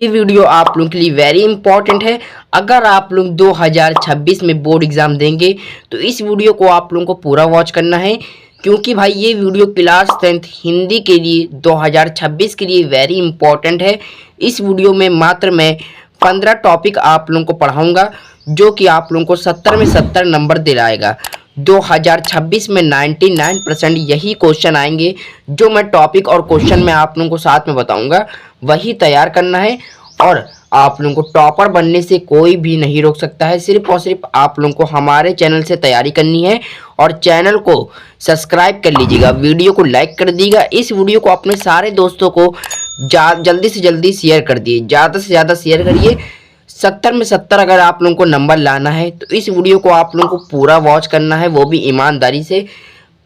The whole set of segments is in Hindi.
ये वीडियो आप लोगों के लिए वेरी इंपॉर्टेंट है। अगर आप लोग 2026 में बोर्ड एग्जाम देंगे तो इस वीडियो को आप लोगों को पूरा वॉच करना है, क्योंकि भाई ये वीडियो क्लास 10th हिंदी के लिए 2026 के लिए वेरी इंपॉर्टेंट है। इस वीडियो में मात्र मैं 15 टॉपिक आप लोगों को पढ़ाऊंगा, जो कि आप लोगों को 70 में 70 नंबर दिलाएगा। 2026 में 99% यही क्वेश्चन आएंगे। जो मैं टॉपिक और क्वेश्चन में आप लोगों को साथ में बताऊंगा वही तैयार करना है, और आप लोगों को टॉपर बनने से कोई भी नहीं रोक सकता है। सिर्फ और सिर्फ आप लोगों को हमारे चैनल से तैयारी करनी है, और चैनल को सब्सक्राइब कर लीजिएगा, वीडियो को लाइक कर दीजिएगा। इस वीडियो को अपने सारे दोस्तों को जल्दी से जल्दी शेयर कर दिए, ज़्यादा से ज़्यादा शेयर करिए। 70 में 70 अगर आप लोगों को नंबर लाना है तो इस वीडियो को आप लोगों को पूरा वॉच करना है, वो भी ईमानदारी से।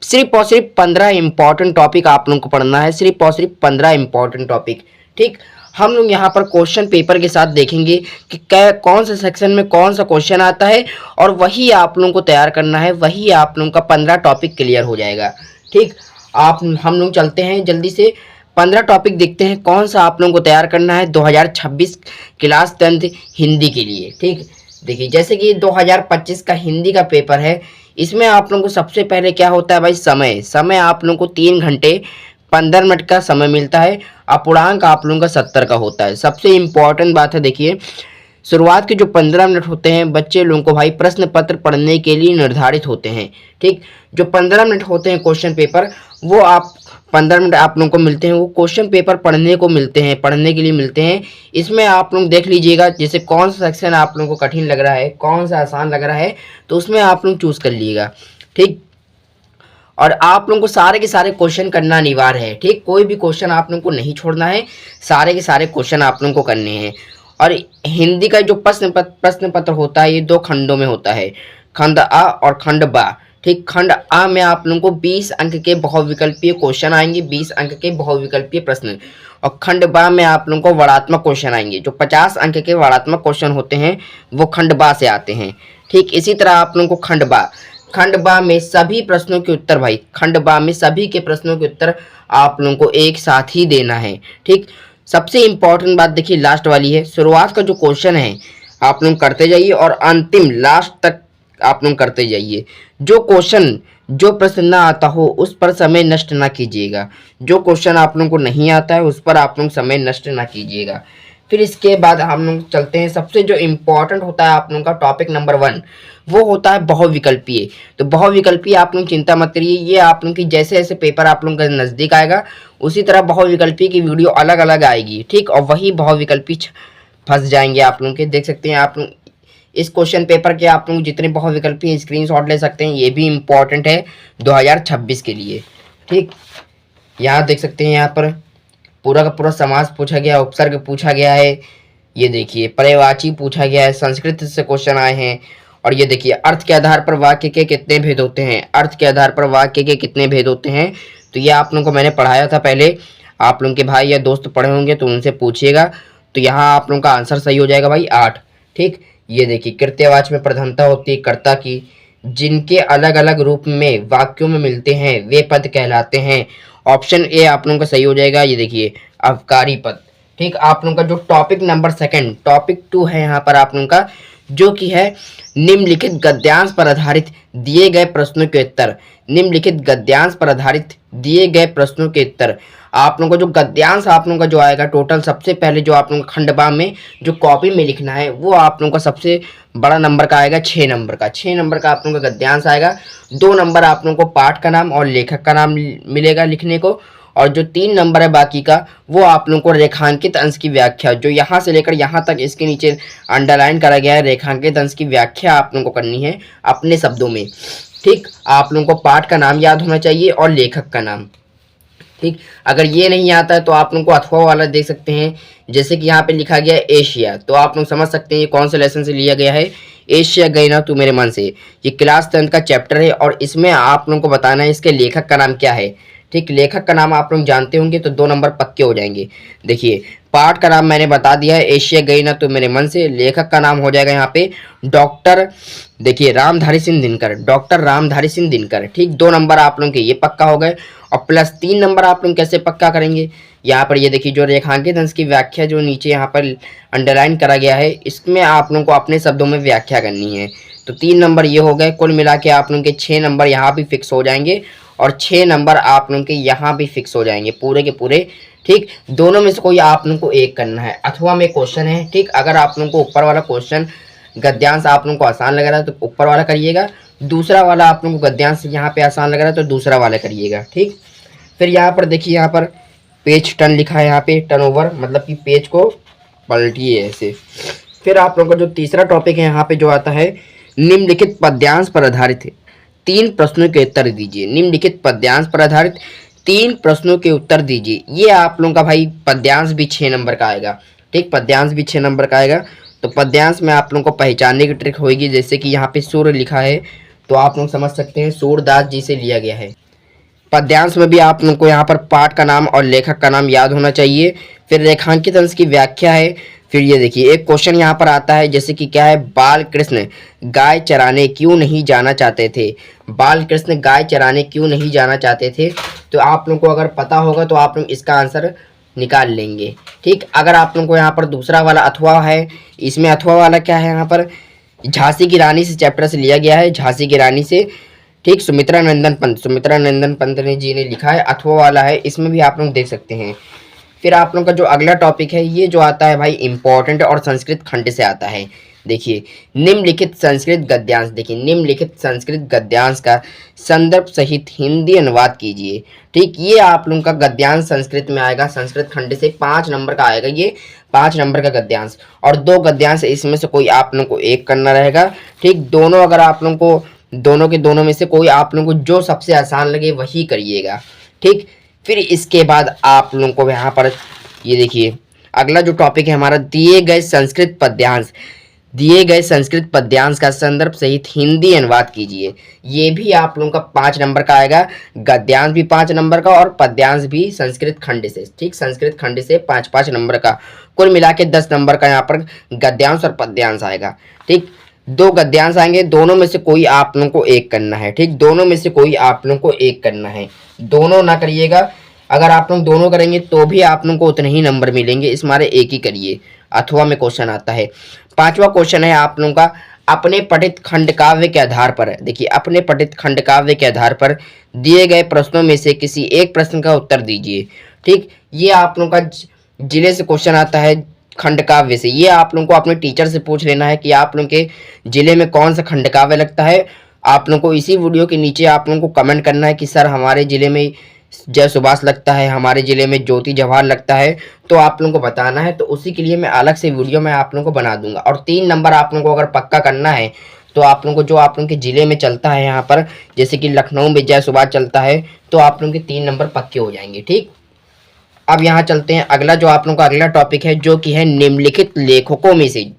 सिर्फ और सिर्फ 15 इंपॉर्टेंट टॉपिक आप लोगों को पढ़ना है, सिर्फ और सिर्फ 15 इंपॉर्टेंट टॉपिक। ठीक, हम लोग यहाँ पर क्वेश्चन पेपर के साथ देखेंगे कि कौन सा सेक्शन में कौन सा क्वेश्चन आता है, और वही आप लोगों को तैयार करना है, वही आप लोगों का 15 टॉपिक क्लियर हो जाएगा। ठीक, हम लोग चलते हैं जल्दी से 15 टॉपिक देखते हैं कौन सा आप लोगों को तैयार करना है 2026 क्लास 10th हिंदी के लिए। ठीक, देखिए जैसे कि 2025 का हिंदी का पेपर है, इसमें आप लोगों को सबसे पहले क्या होता है भाई, समय आप लोगों को 3 घंटे 15 मिनट का समय मिलता है। अपूर्णांक आप लोगों का 70 का होता है। सबसे इम्पोर्टेंट बात है, देखिए शुरुआत के जो 15 मिनट होते हैं बच्चे लोगों को भाई प्रश्न पत्र पढ़ने के लिए निर्धारित होते हैं। ठीक, जो 15 मिनट होते हैं क्वेश्चन पेपर, वो आप 15 मिनट आप लोगों को मिलते हैं, वो क्वेश्चन पेपर पढ़ने को मिलते हैं, पढ़ने के लिए मिलते हैं। इसमें आप लोग देख लीजिएगा जैसे कौन सा सेक्शन आप लोगों को कठिन लग रहा है, कौन सा आसान लग रहा है, तो उसमें आप लोग चूज कर लीजिएगा। ठीक, और आप लोगों को सारे के सारे क्वेश्चन करना अनिवार्य है। ठीक, कोई भी क्वेश्चन आप लोगों को नहीं छोड़ना है, सारे के सारे क्वेश्चन आप लोगों को करने हैं। और हिंदी का जो प्रश्न पत्र होता है ये 2 खंडों में होता है, खंड आ और खंड बा। ठीक, खंड आ में आप लोगों को 20 अंक के बहुविकल्पीय क्वेश्चन आएंगे, 20 अंक के बहुविकल्पीय प्रश्न, और खंड बा में आप लोगों को वर्णात्मक क्वेश्चन आएंगे। जो 50 अंक के वर्णात्मक क्वेश्चन होते हैं वो खंड बा से आते हैं। ठीक, इसी तरह आप लोगों को खंड बा में सभी प्रश्नों के उत्तर, भाई खंड बा में सभी के प्रश्नों के उत्तर आप लोगों को एक साथ ही देना है। ठीक, सबसे इंपॉर्टेंट बात देखिए लास्ट वाली है। शुरुआत का जो क्वेश्चन है आप लोग करते जाइए और अंतिम लास्ट तक आप लोग करते जाइए। जो प्रश्न ना आता हो उस पर समय नष्ट ना कीजिएगा, जो क्वेश्चन आप लोगों को नहीं आता है उस पर आप लोग समय नष्ट ना कीजिएगा। फिर इसके बाद हम लोग चलते हैं, सबसे जो इम्पोर्टेंट होता है आप लोगों का टॉपिक नंबर 1, वो होता है बहुविकल्पीय। तो बहुविकल्पीय आप लोग चिंता मत करिए, ये आप लोग की जैसे जैसे पेपर आप लोगों का नज़दीक आएगा उसी तरह बहुविकल्पीय की वीडियो अलग अलग आएगी। ठीक, और वही बहुविकल्पीय फंस जाएंगे आप लोग के। देख सकते हैं आप लोग इस क्वेश्चन पेपर के आप लोग जितने बहुविकल्पीय स्क्रीनशॉट ले सकते हैं, ये भी इम्पोर्टेंट है 2026 के लिए। ठीक, यहाँ देख सकते हैं, यहाँ पर पूरा का पूरा समास पूछा गया, उपसर्ग पूछा गया है, ये देखिए पर्यायवाची पूछा गया है, संस्कृत से क्वेश्चन आए हैं, और ये देखिए अर्थ के आधार पर वाक्य के कितने भेद होते हैं, अर्थ के आधार पर वाक्य के कितने भेद होते हैं। तो ये आप लोगों को मैंने पढ़ाया था पहले, आप लोगों के भाई या दोस्त पढ़े होंगे तो उनसे पूछिएगा। तो यहाँ आप लोगों का आंसर सही हो जाएगा भाई 8। ठीक, ये देखिए कृत्यवाची में प्रधानता होती है कर्ता की, जिनके अलग अलग रूप में वाक्यों में मिलते हैं वे पद कहलाते हैं। ऑप्शन ए आप लोगों का सही हो जाएगा। ये देखिए अवकारी पद। ठीक, आप लोगों का जो टॉपिक नंबर 2 टॉपिक 2 है यहाँ पर आप लोगों का, जो कि है निम्नलिखित गद्यांश पर आधारित दिए गए प्रश्नों के उत्तर। निम्नलिखित गद्यांश पर आधारित दिए गए प्रश्नों के उत्तर। आप लोगों को जो गद्यांश आप लोगों का जो आएगा टोटल, सबसे पहले जो आप लोगों का खंडबा में जो कॉपी में लिखना है वो आप लोगों का सबसे बड़ा नंबर का आएगा 6 नंबर का। 6 नंबर का आप लोगों का गद्यांश आएगा। 2 नंबर आप लोगों को पाठ का नाम और लेखक का नाम मिलेगा लिखने को, और जो 3 नंबर है बाकी का वो आप लोगों को रेखांकित अंश की व्याख्या, जो यहाँ से लेकर यहाँ तक इसके नीचे अंडरलाइन करा गया है, रेखांकित अंश की व्याख्या आप लोगों को करनी है अपने शब्दों में। ठीक, आप लोगों को पाठ का नाम याद होना चाहिए और लेखक का नाम। ठीक, अगर ये नहीं आता है तो आप लोगों को अथवा वाला देख सकते हैं, जैसे कि यहाँ पे लिखा गया है एशिया, तो आप लोग समझ सकते हैं ये कौन से लेसन से लिया गया है। एशिया गई ना तू मेरे मन से, ये क्लास 10 का चैप्टर है, और इसमें आप लोगों को बताना है इसके लेखक का नाम क्या है। ठीक, लेखक का नाम आप लोग जानते होंगे तो 2 नंबर पक्के हो जाएंगे। देखिए पाठ का नाम मैंने बता दिया है, एशिया गई ना तो मेरे मन से। लेखक का नाम हो जाएगा यहाँ पे डॉक्टर, देखिए रामधारी सिंह दिनकर, डॉक्टर रामधारी सिंह दिनकर। ठीक, 2 नंबर आप लोगों के ये पक्का हो गए। और प्लस 3 नंबर आप लोग कैसे पक्का करेंगे, यहाँ पर ये देखिए जो रेखांकित अंश की व्याख्या जो नीचे यहाँ पर अंडरलाइन करा गया है, इसमें आप लोगों को अपने शब्दों में व्याख्या करनी है। तो 3 नंबर ये हो गए, कुल मिला के आप लोगों के 6 नंबर यहाँ भी फिक्स हो जाएंगे और 6 नंबर आप लोगों के यहाँ भी फिक्स हो जाएंगे पूरे के पूरे। ठीक, दोनों में से कोई आप लोगों को एक करना है। अथवा में क्वेश्चन है, ठीक, अगर आप लोगों को ऊपर वाला क्वेश्चन गद्यांश आप लोगों को आसान लग रहा है तो ऊपर वाला करिएगा, दूसरा वाला आप लोगों को गद्यांश यहाँ पे आसान लग रहा है तो दूसरा वाला करिएगा। ठीक, फिर यहाँ पर देखिए, यहाँ पर पेज टर्न लिखा है, यहाँ पे टर्न ओवर मतलब कि पेज को पलटिए ऐसे। फिर आप लोगों का जो तीसरा टॉपिक है यहाँ पे जो आता है, निम्नलिखित पद्यांश पर आधारित 3 प्रश्नों के उत्तर दीजिए। निम्नलिखित पद्यांश पर आधारित 3 प्रश्नों के उत्तर दीजिए। ये आप लोगों का भाई पद्यांश भी 6 नंबर का आएगा। ठीक, पद्यांश भी 6 नंबर का आएगा। तो पद्यांश में आप लोगों को पहचानने की ट्रिक होगी, जैसे कि यहाँ पे सूर्य लिखा है तो आप लोग समझ सकते हैं सूरदास जी से लिया गया है। पद्यांश में भी आप लोगों को यहाँ पर पाठ का नाम और लेखक का नाम याद होना चाहिए। फिर रेखांकित अंश की व्याख्या है। फिर ये देखिए एक क्वेश्चन यहाँ पर आता है, जैसे कि क्या है, बाल कृष्ण गाय चराने क्यों नहीं जाना चाहते थे। बाल कृष्ण गाय चराने क्यों नहीं जाना चाहते थे, तो आप लोगों को अगर पता होगा तो आप लोग इसका आंसर निकाल लेंगे। ठीक, अगर आप लोगों को यहाँ पर दूसरा वाला अथवा है, इसमें अथवा वाला क्या है, यहाँ पर झांसी की रानी से चैप्टर से लिया गया है, झांसी की रानी से। ठीक, सुमित्रा नंदन पंत ने जी ने लिखा है, अथवा वाला है, इसमें भी आप लोग देख सकते हैं। फिर आप लोगों का जो अगला टॉपिक है, ये जो आता है भाई इंपॉर्टेंट और संस्कृत खंड से आता है। देखिए निम्नलिखित संस्कृत गद्यांश, देखिए निम्नलिखित संस्कृत गद्यांश का संदर्भ सहित हिंदी अनुवाद कीजिए। ठीक, ये आप लोगों का गद्यांश संस्कृत में आएगा, संस्कृत खंड से 5 नंबर का आएगा, ये 5 नंबर का गद्यांश। और 2 गद्यांश, इसमें से कोई आप लोगों को एक करना रहेगा। ठीक, दोनों अगर आप लोगों को दोनों के दोनों में से कोई आप लोगों को जो सबसे आसान लगे वही करिएगा। ठीक, फिर इसके बाद आप लोगों को यहाँ पर ये देखिए अगला जो टॉपिक है हमारा, दिए गए संस्कृत पद्यांश का संदर्भ सहित हिंदी अनुवाद कीजिए। ये भी आप लोगों का 5 नंबर का आएगा, गद्यांश भी 5 नंबर का और पद्यांश भी संस्कृत खंड से। ठीक, संस्कृत खंड से 5-5 नंबर का, कुल मिला के 10 नंबर का यहाँ पर गद्यांश और पद्यांश आएगा। ठीक, 2 गद्यांश आएंगे, दोनों में से कोई आप लोगों को एक करना है। ठीक, दोनों में से कोई आप लोगों को एक करना है, दोनों ना करिएगा। अगर आप लोग दोनों करेंगे तो भी आप लोगों को उतने ही नंबर मिलेंगे, इस मारे एक ही करिए। अथवा में क्वेश्चन आता है। 5वां क्वेश्चन है आप लोगों का, अपने पठित खंड काव्य के आधार पर, देखिए अपने पठित खंड काव्य के आधार पर दिए गए प्रश्नों में से किसी एक प्रश्न का उत्तर दीजिए। ठीक, ये आप लोगों का जिले से क्वेश्चन आता है, खंड काव्य से। ये आप लोगों को अपने टीचर से पूछ लेना है कि आप लोगों के जिले में कौन सा खंड काव्य लगता है। आप लोगों को इसी वीडियो के नीचे आप लोगों को कमेंट करना है कि सर हमारे जिले में जय सुभाष लगता है, हमारे जिले में ज्योति जवाहर लगता है, तो आप लोगों को बताना है। तो उसी के लिए मैं अलग से वीडियो में आप लोगों को बना दूंगा। और 3 नंबर आप लोगों को अगर पक्का करना है तो आप लोगों को जो आप लोगों के जिले में चलता है, यहाँ पर जैसे कि लखनऊ में जय सुभाष चलता है, तो आप लोगों के 3 नंबर पक्के हो जाएंगे। ठीक, अब यहाँ चलते हैं अगला जो आप लोगों का अगला टॉपिक है, जो कि है निम्नलिखित लेखकों में से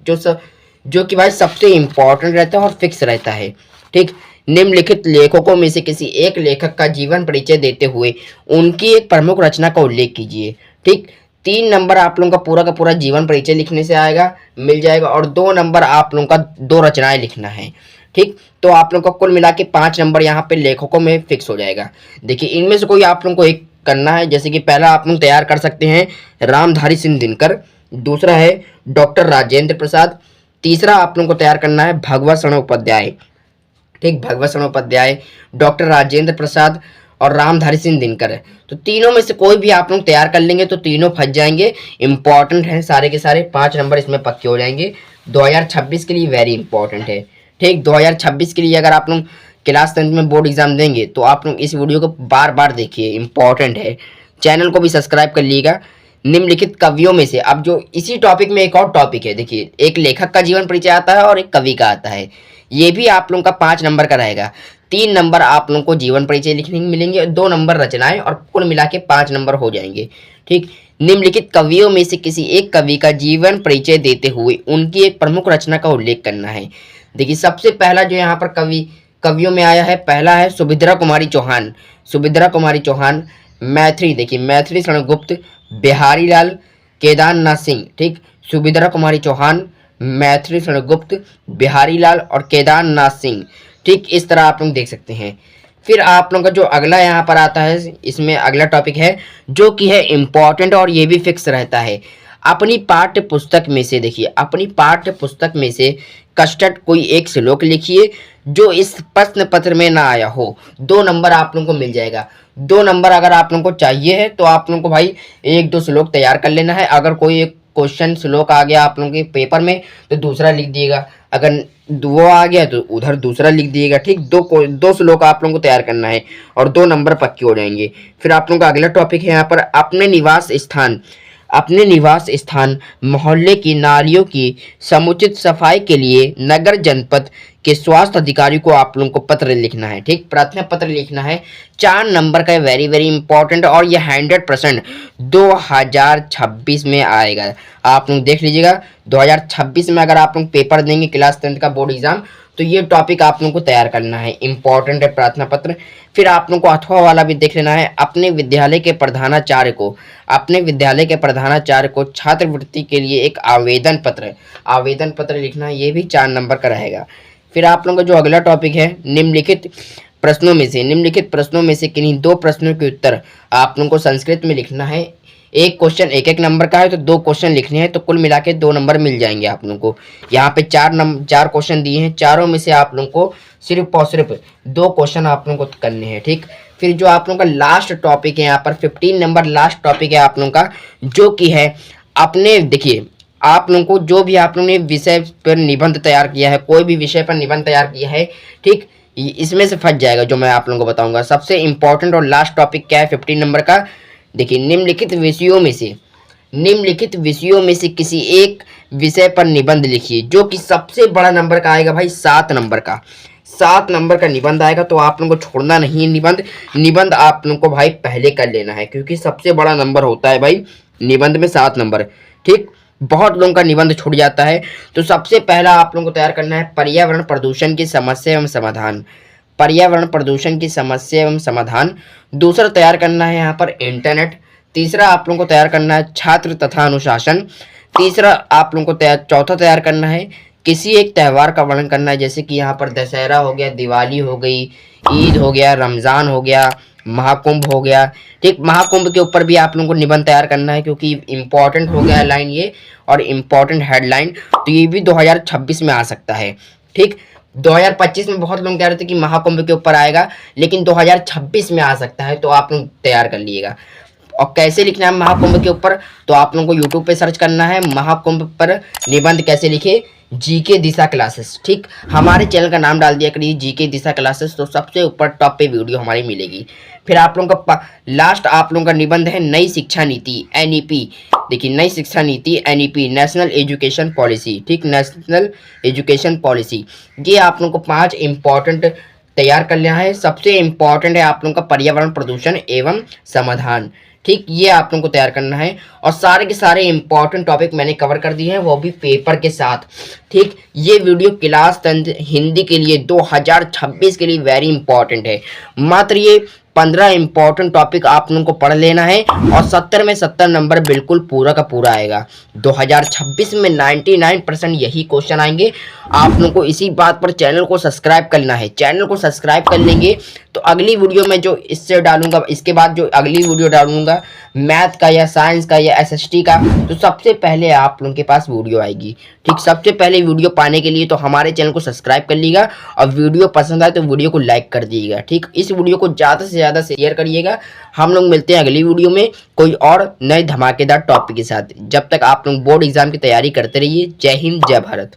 जो कि भाई सबसे इम्पोर्टेंट रहता है और फिक्स रहता है। ठीक, निम्नलिखित लेखकों में से किसी एक लेखक का जीवन परिचय देते हुए उनकी एक प्रमुख रचना का उल्लेख कीजिए। ठीक, 3 नंबर आप लोगों का पूरा जीवन परिचय लिखने से आएगा, मिल जाएगा, और 2 नंबर आप लोगों का 2 रचनाएं लिखना है। ठीक, तो आप लोगों का कुल मिला के 5 नंबर यहाँ पे लेखकों में फिक्स हो जाएगा। देखिए इनमें से कोई आप लोगों को एक करना है, जैसे कि पहला आप लोग तैयार कर सकते हैं रामधारी सिंह दिनकर, दूसरा है डॉक्टर राजेंद्र प्रसाद, तीसरा आप लोगों को तैयार करना है भगवत शरण उपाध्याय। ठीक, भगवत शरण उपाध्याय, डॉक्टर राजेंद्र प्रसाद और रामधारी सिंह दिनकर है। तो तीनों में से कोई भी आप लोग तैयार कर लेंगे तो तीनों फंस जाएंगे, इंपॉर्टेंट हैं सारे के सारे, 5 नंबर इसमें पक्के हो जाएंगे। 2026 के लिए वेरी इंपॉर्टेंट है। ठीक, 2026 के लिए अगर आप लोग क्लास 10 में बोर्ड एग्जाम देंगे तो आप लोग इस वीडियो को बार बार देखिए, इंपॉर्टेंट है। चैनल को भी सब्सक्राइब कर लीजिएगा। निम्नलिखित कवियों में से, अब जो इसी टॉपिक में एक और टॉपिक है, देखिए एक लेखक का जीवन परिचय आता है और एक कवि का आता है। ये भी आप लोगों का 5 नंबर का रहेगा। 3 नंबर आप लोगों को जीवन परिचय लिखने में मिलेंगे, 2 नंबर रचनाएं, और कुल मिला के 5 नंबर हो जाएंगे। ठीक, निम्नलिखित कवियों में से किसी एक कवि का जीवन परिचय देते हुए उनकी एक प्रमुख रचना का उल्लेख करना है। देखिए सबसे पहला जो यहाँ पर कवियों में आया है, पहला है सुभद्रा कुमारी चौहान। सुभद्रा कुमारी चौहान मैथिली, देखिए मैथिली शरण गुप्त, बिहारी लाल, केदारनाथ सिंह। ठीक, सुभद्रा कुमारी चौहान, मैथिली शरण गुप्त, बिहारी लाल और केदारनाथ सिंह। ठीक, इस तरह आप लोग देख सकते हैं। फिर आप लोगों का जो अगला यहाँ पर आता है, इसमें अगला टॉपिक है जो कि है इम्पॉर्टेंट और ये भी फिक्स रहता है। अपनी पाठ्य पुस्तक में से, देखिए अपनी पाठ्य पुस्तक में से कस्टर्ड कोई एक श्लोक लिखिए जो इस प्रश्न पत्र में ना आया हो। 2 नंबर आप लोगों को मिल जाएगा। 2 नंबर अगर आप लोगों को चाहिए है तो आप लोगों को भाई 1-2 श्लोक तैयार कर लेना है। अगर कोई एक क्वेश्चन श्लोक आ गया आप लोगों के पेपर में तो दूसरा लिख दिएगा, अगर वो आ गया तो उधर दूसरा लिख दिएगा। ठीक, 2 श्लोक आप लोगों को तैयार करना है और 2 नंबर पक्के हो जाएंगे। फिर आप लोगों का अगला टॉपिक है यहाँ पर अपने निवास स्थान मोहल्ले की नालियों की समुचित सफाई के लिए नगर जनपद के स्वास्थ्य अधिकारी को आप लोगों को पत्र लिखना है। ठीक, प्रार्थना पत्र लिखना है। 4 नंबर का वेरी वेरी इंपॉर्टेंट और ये 100% 2026 में आएगा। आप लोग देख लीजिएगा 2026 में अगर आप लोग पेपर देंगे क्लास 10 का बोर्ड एग्जाम तो ये टॉपिक आप लोगों को तैयार करना है, इंपॉर्टेंट है प्रार्थना पत्र। फिर आप लोगों को अथवा वाला भी देख लेना है। अपने विद्यालय के प्रधानाचार्य को छात्रवृत्ति के लिए एक आवेदन पत्र लिखना है, ये भी 4 नंबर का रहेगा। फिर आप लोगों का जो अगला टॉपिक है निम्नलिखित प्रश्नों में से किन्हीं 2 प्रश्नों के उत्तर आप लोगों को संस्कृत में लिखना है। एक क्वेश्चन 1-1 नंबर का है तो 2 क्वेश्चन लिखने हैं, तो कुल मिला के 2 नंबर मिल जाएंगे आप लोगों को। यहाँ पे 4 क्वेश्चन दिए हैं, चारों में से आप लोगों को सिर्फ और सिर्फ 2 क्वेश्चन आप लोगों को करने हैं। ठीक, फिर जो आप लोगों का लास्ट टॉपिक है यहाँ पर 15 नंबर लास्ट टॉपिक है आप लोगों का, जो कि है अपने, देखिए आप लोगों को जो भी आप लोगों ने विषय पर निबंध तैयार किया है, कोई भी विषय पर निबंध तैयार किया है, ठीक, इसमें से फंस जाएगा जो मैं आप लोगों को बताऊंगा। सबसे इंपॉर्टेंट और लास्ट टॉपिक क्या है 15 नंबर का, देखिए निम्नलिखित विषयों में से किसी एक विषय पर निबंध लिखिए, जो कि सबसे बड़ा नंबर का आएगा भाई 7 नंबर का। 7 नंबर का निबंध आएगा, तो आप लोगों को छोड़ना नहीं है। निबंध आप लोगों को भाई पहले कर लेना है, क्योंकि सबसे बड़ा नंबर होता है भाई निबंध में 7 नंबर। ठीक, बहुत लोगों का निबंध छूट जाता है। तो सबसे पहला आप लोगों को तैयार करना है पर्यावरण प्रदूषण की समस्या एवं समाधान। दूसरा तैयार करना है यहाँ पर इंटरनेट। तीसरा आप लोगों को तैयार करना है छात्र तथा अनुशासन। तीसरा आप लोगों को चौथा तैयार करना है किसी एक त्यौहार का वर्णन करना है, जैसे कि यहाँ पर दशहरा हो गया, दिवाली हो गई, ईद हो गया, रमज़ान हो गया, महाकुंभ हो गया। ठीक, महाकुंभ के ऊपर भी आप लोगों को निबंध तैयार करना है, क्योंकि इम्पॉर्टेंट हो गया लाइन ये और इम्पॉर्टेंट हेडलाइन, तो ये भी 2026 में आ सकता है। ठीक, 2025 में बहुत लोग कह रहे थे कि महाकुंभ के ऊपर आएगा, लेकिन 2026 में आ सकता है, तो आप लोग तैयार कर लीजिएगा। और कैसे लिखना है महाकुंभ के ऊपर, तो आप लोगों को यूट्यूब पे सर्च करना है महाकुंभ पर निबंध कैसे लिखे, जीके दिशा क्लासेस। ठीक, हमारे चैनल का नाम डाल दिया करिए जीके दिशा क्लासेस, तो सबसे ऊपर टॉप पे वीडियो हमारी मिलेगी। फिर आप लोगों का लास्ट आप लोगों का निबंध है नई शिक्षा नीति एनईपी। देखिए नई शिक्षा नीति एनईपी, नेशनल एजुकेशन पॉलिसी। ठीक, नेशनल एजुकेशन पॉलिसी, ये आप लोगों को 5 इंपॉर्टेंट तैयार कर लेना है। सबसे इंपॉर्टेंट है आप लोगों का पर्यावरण प्रदूषण एवं समाधान। ठीक, ये आप लोगों को तैयार करना है, और सारे के सारे इंपॉर्टेंट टॉपिक मैंने कवर कर दिए हैं, वो भी पेपर के साथ। ठीक, ये वीडियो क्लास 10 हिंदी के लिए 2026 के लिए वेरी इंपॉर्टेंट है। मात्र ये 15 इंपॉर्टेंट टॉपिक आप लोगों को पढ़ लेना है, और 70 में 70 नंबर बिल्कुल पूरा का पूरा आएगा। 2026 में 99% यही क्वेश्चन आएंगे। आप लोगों को इसी बात पर चैनल को सब्सक्राइब करना है। चैनल को सब्सक्राइब कर लेंगे तो अगली वीडियो में जो इससे डालूंगा, इसके बाद जो अगली वीडियो डालूंगा मैथ का या साइंस का या एसएसटी का, तो सबसे पहले आप लोगों के पास वीडियो आएगी। ठीक, सबसे पहले वीडियो पाने के लिए तो हमारे चैनल को सब्सक्राइब कर लीजिएगा, और वीडियो पसंद आए तो वीडियो को लाइक कर दीजिएगा। ठीक, इस वीडियो को ज़्यादा से ज़्यादा शेयर करिएगा। हम लोग मिलते हैं अगली वीडियो में कोई और नए धमाकेदार टॉपिक के साथ। जब तक आप लोग बोर्ड एग्जाम की तैयारी करते रहिए। जय हिंद, जय भारत।